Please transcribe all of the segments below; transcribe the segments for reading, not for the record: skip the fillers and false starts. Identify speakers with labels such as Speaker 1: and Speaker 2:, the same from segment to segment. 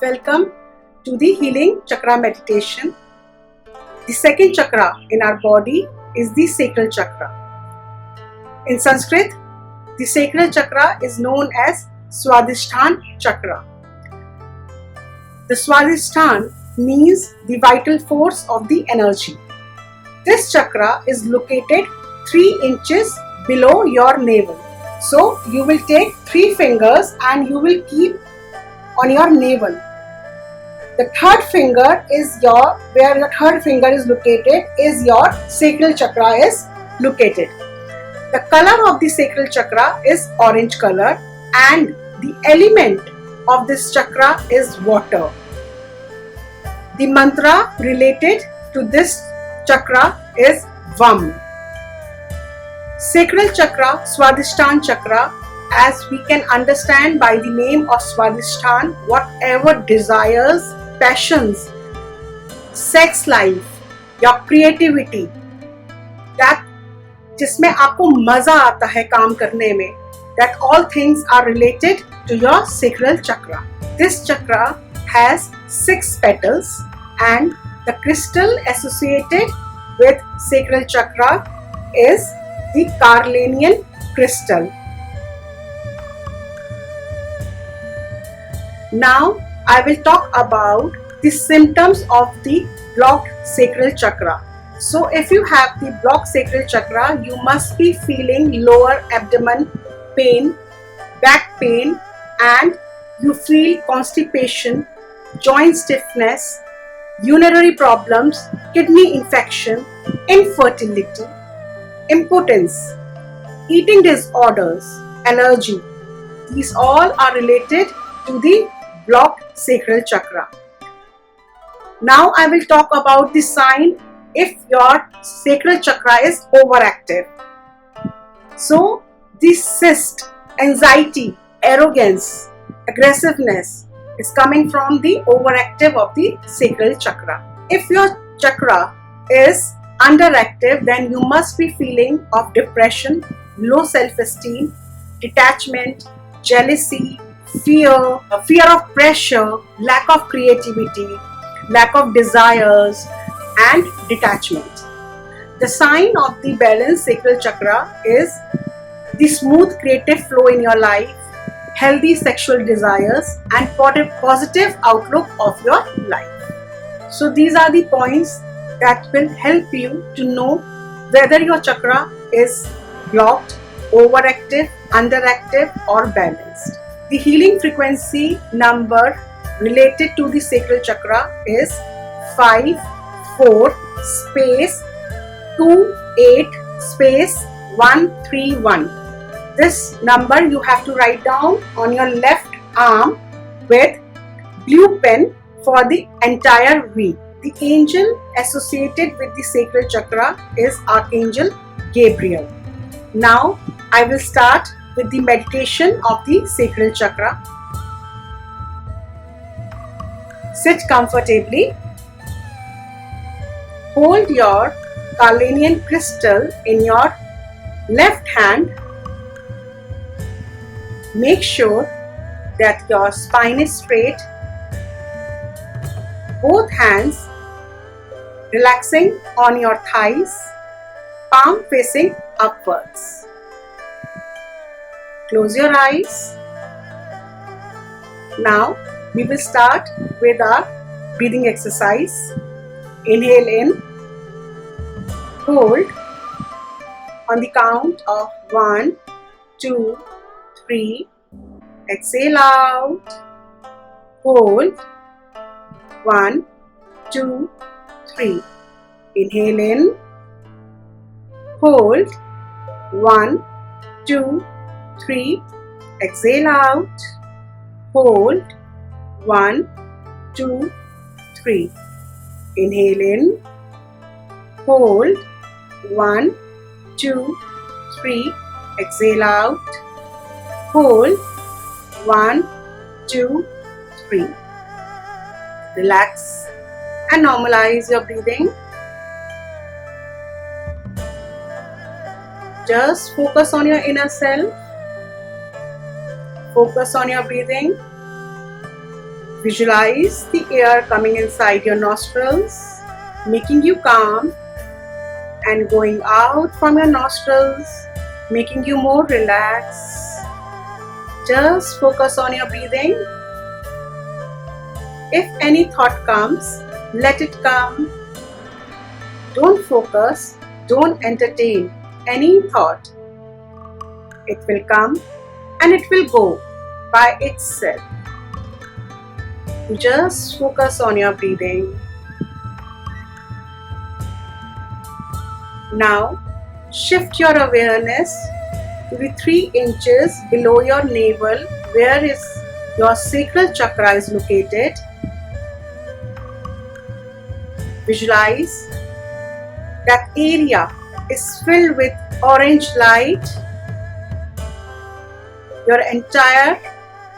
Speaker 1: Welcome to the Healing Chakra meditation. The second chakra in our body is the sacral chakra. In Sanskrit, the sacral chakra is known as Swadhisthana chakra. The Swadhisthana means the vital force of the energy. This chakra is located 3 inches below your navel. So you will take 3 fingers and you will keep on your navel. The third finger is where the third finger is located is your sacral chakra is located. The color of the sacral chakra is orange color and the element of this chakra is water. The mantra related to this chakra is VAM. Sacral chakra, Swadhisthana chakra, as we can understand by the name of Swadhisthana, whatever desires, passions, sex life, your creativity, that जिसमें आपको मजा आता है काम करने में, that all things are related to your sacral chakra. This chakra has 6 petals and the crystal associated with sacral chakra is the carnelian crystal. Now I will talk about the symptoms of the blocked sacral chakra. So if you have the blocked sacral chakra, you must be feeling lower abdomen pain, back pain, and you feel constipation, joint stiffness, urinary problems, kidney infection, infertility, impotence, eating disorders, allergy. These all are related to the blocked sacral chakra. Now I will talk about the sign if your sacral chakra is overactive. So this cyst, anxiety, arrogance, aggressiveness is coming from the overactive of the sacral chakra. If your chakra is underactive, then you must be feeling of depression, low self-esteem, detachment, jealousy, fear of pressure, lack of creativity, lack of desires, and detachment. The sign of the balanced sacral chakra is the smooth creative flow in your life, healthy sexual desires, and positive outlook of your life. So these are the points that will help you to know whether your chakra is blocked, overactive, underactive, or balanced. The healing frequency number related to the sacral chakra is 54 space 28 space 131. This number you have to write down on your left arm with blue pen for the entire week. The angel associated with the sacral chakra is Archangel Gabriel. Now I will start with the meditation of the sacral chakra. Sit comfortably. Hold your carnelian crystal in your left hand. Make sure that your spine is straight. Both hands relaxing on your thighs, palm facing upwards. Close your eyes. Now we will start with our breathing exercise. Inhale in, hold on the count of 1, 2, 3. Exhale out, hold 1, 2, 3. Inhale in, hold 1, 2, 3. Exhale out, hold 1, 2, 3. Inhale in, hold 1, 2, 3. Exhale out, hold 1, 2, 3. Relax and normalize your breathing. Just focus on your inner self. Focus on your breathing. Visualize the air coming inside your nostrils, making you calm, and going out from your nostrils, making you more relaxed. Just focus on your breathing. If any thought comes, let it come. Don't focus, don't entertain any thought. It will come and it will go by itself. You just focus on your breathing. Now, shift your awareness to the 3 inches below your navel, where is your sacral chakra is located. Visualize that area is filled with orange light. Your entire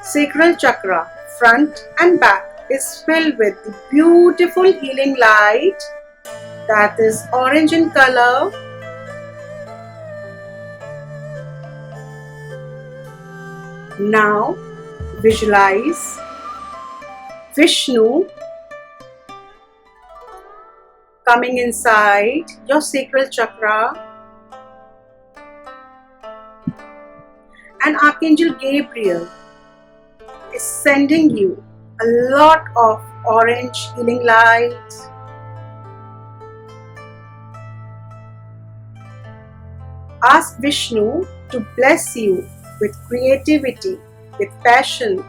Speaker 1: sacral chakra, front and back, is filled with the beautiful healing light that is orange in color. Now visualize Vishnu coming inside your sacral chakra, and Archangel Gabriel is sending you a lot of orange healing light. Ask Vishnu to bless you with creativity, with passion,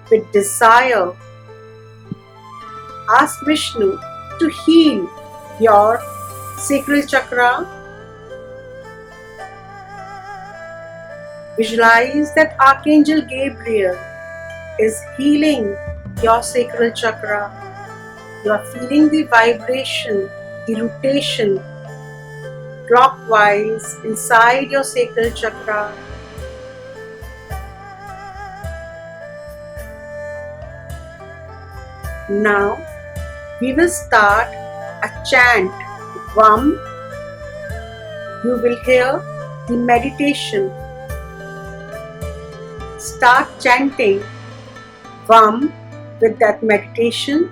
Speaker 1: with desire. Ask Vishnu to heal your sacral chakra. Visualize that Archangel Gabriel is healing your sacral chakra. You are feeling the vibration, the rotation clockwise inside your sacral chakra. Now we will start a chant, Vam. You will hear the meditation. Start chanting Vam with that meditation.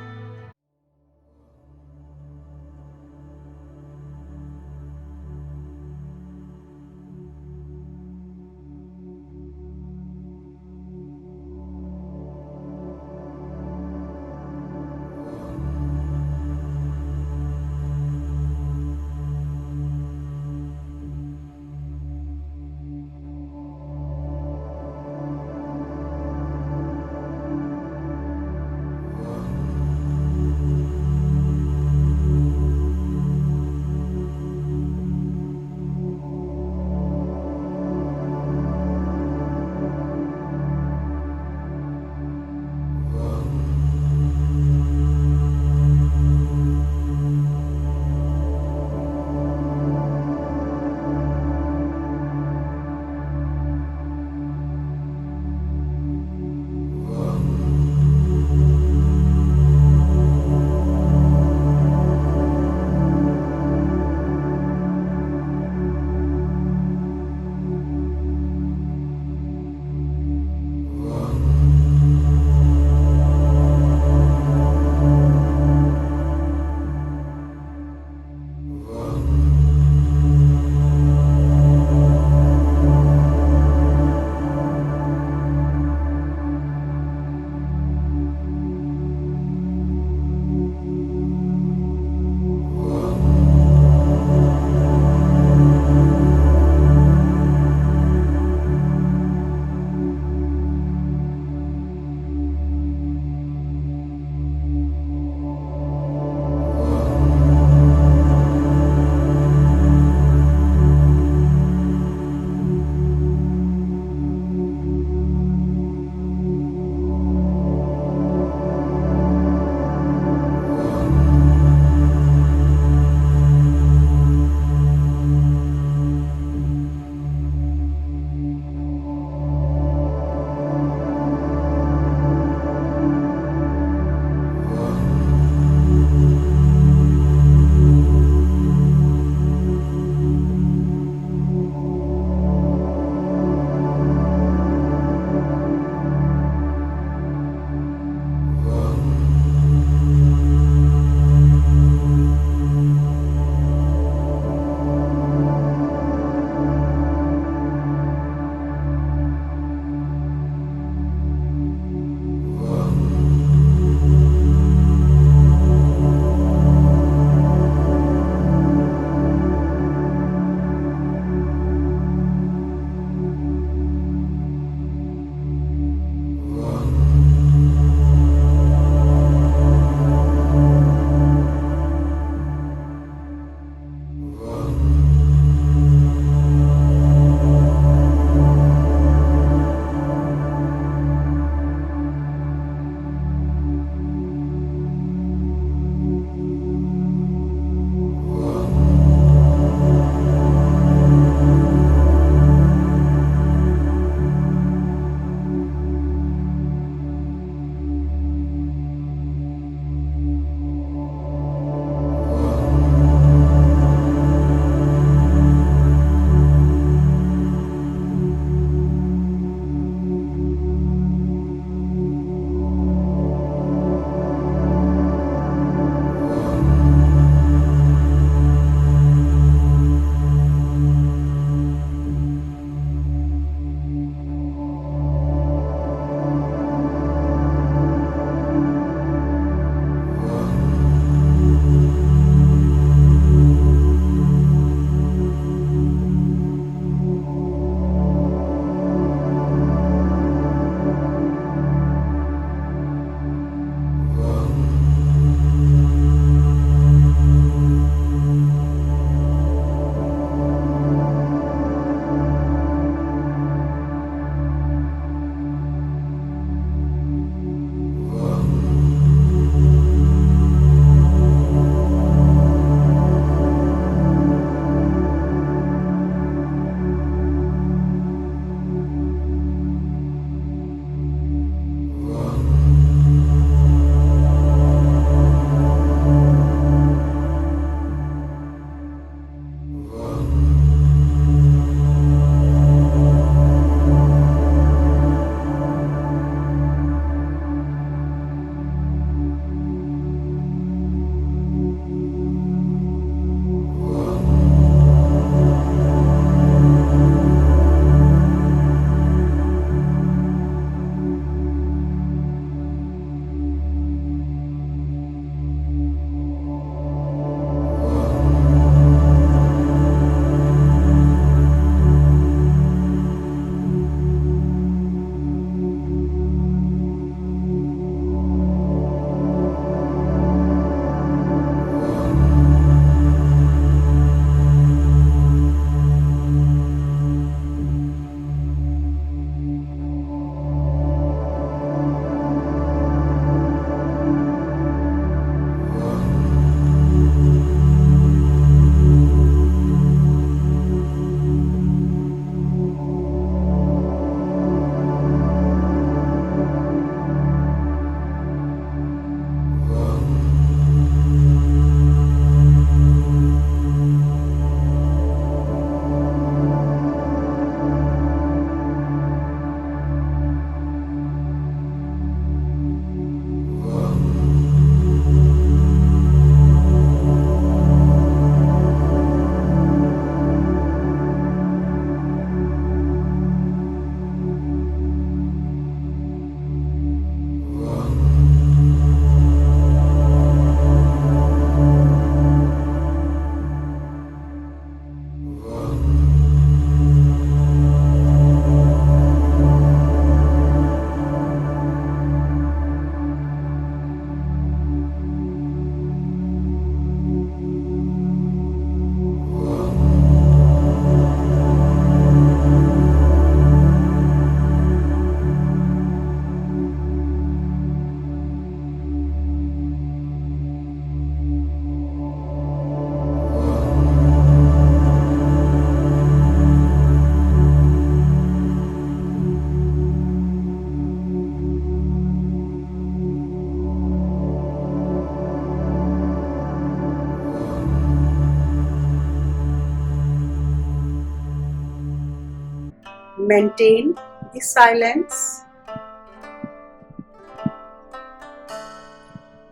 Speaker 1: maintain the silence.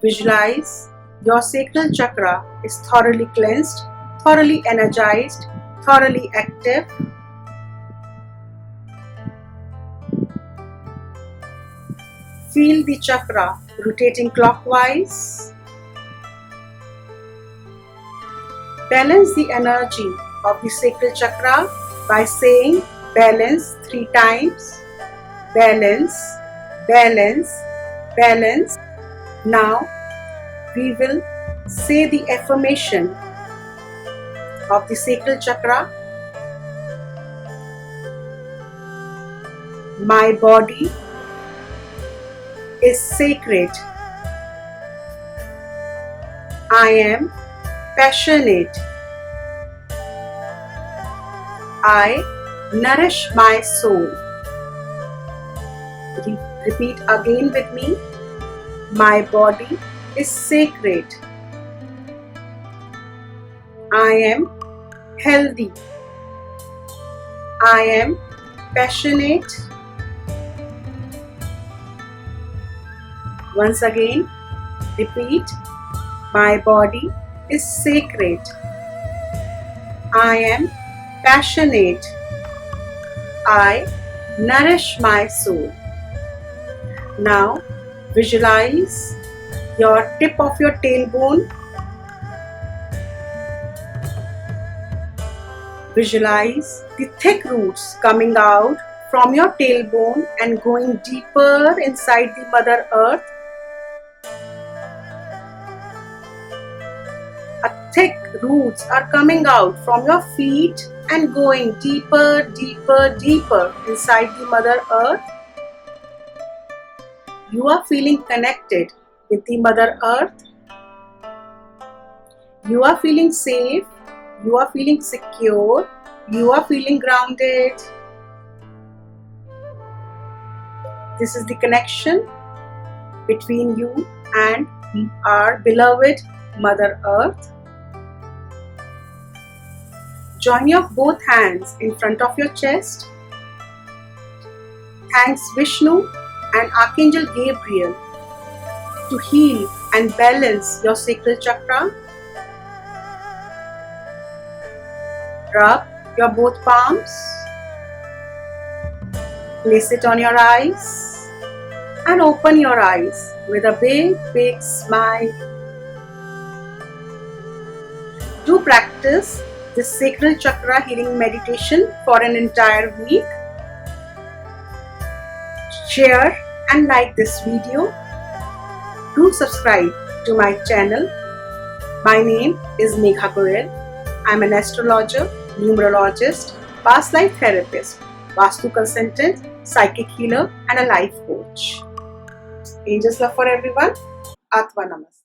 Speaker 1: Visualize your sacral chakra is thoroughly cleansed, thoroughly energized, thoroughly active. Feel the chakra rotating clockwise. Balance the energy of the sacral chakra by saying balance 3 times. Balance, balance, balance. Now we will say the affirmation of the sacral chakra. My body is sacred. I am passionate. I nourish my soul. Repeat again with me. My body is sacred. I am healthy. I am passionate. Once again, repeat. My body is sacred. I am passionate. I nourish my soul. Now visualize your tip of your tailbone. Visualize the thick roots coming out from your tailbone and going deeper inside the Mother Earth. Thick roots are coming out from your feet and going deeper, deeper, deeper inside the Mother Earth. You are feeling connected with the Mother Earth. You are feeling safe. You are feeling secure. You are feeling grounded. This is the connection between you and our beloved Mother Earth. Join your both hands in front of your chest. Thanks Vishnu and Archangel Gabriel to heal and balance your sacral chakra. Rub your both palms. Place it on your eyes and open your eyes with a big, big smile. Do practice this sacral chakra healing meditation for an entire week. Share and like this video. Do subscribe to my channel. My name is Megha Goyal. I'm an astrologer, numerologist, past life therapist, Vastu consultant, psychic healer and a life coach. Angels love for everyone. Atma Namaste.